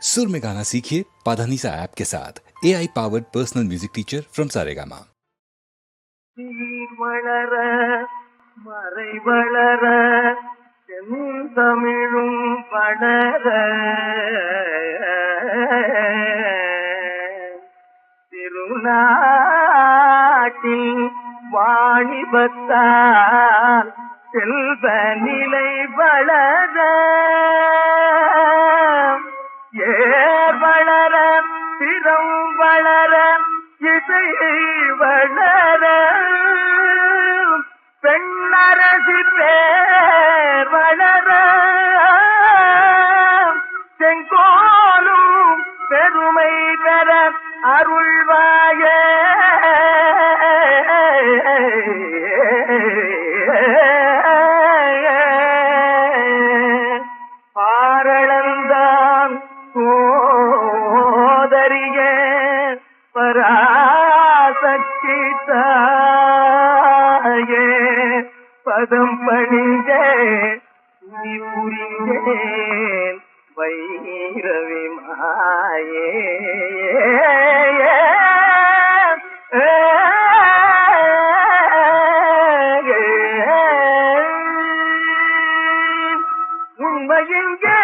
सुर में गाना सीखिए पाधानीसा ऐप के साथ। AI powered personal music teacher from Saregama. வளர மறை வளர தமிழும் வளர திருநாட்டில் வாணிபத்தால் செல்வ நிலை வளர ஏர் வளர திறம் வளர இசை வளர பெண்ணரசி பேர் வளர செங்கோலும் பெருமை பெற அருள்வாய பாரளந்தான் சோதரிய பராசக்தி தாயே பதம் பணிந்தே துதி புரிந்தேன் வைரவி மாயே உண்மையெங்கே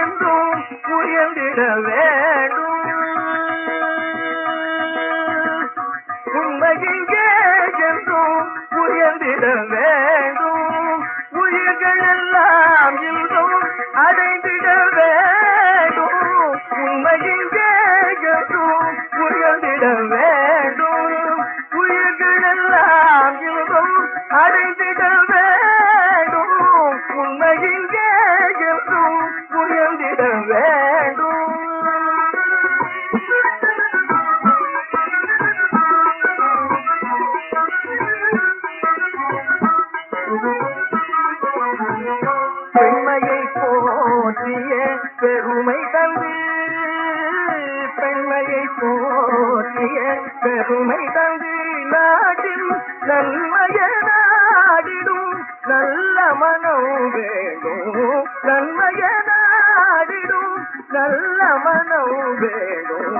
என்றும் உயர்ந்திட வேண்டும், உண்மையெங்கே என்றும் உயர்ந்திட வேண்டும், உயிர்கள் எல்லாம் இன்றும் அடைந்திட வேண்டும், உண்மையெங்கே என்றும் உயர்ந்திட வேண்டும், உயிர்கள் எல்லாம் இன்றும் அடைந்திட வேண்டும், உண்மையெங்கே என்றும் உயர்ந்திட வேண்டும். பெண்மையை போற்றிய பெருமை தந்து, பெண்மையை போற்றிய பெருமை தந்து நாட்டில் நன்மைய நாடிடும் நல்ல மனம் வேண்டும், நன்மைய நாடிடும் நல்ல மனம் வேண்டும்,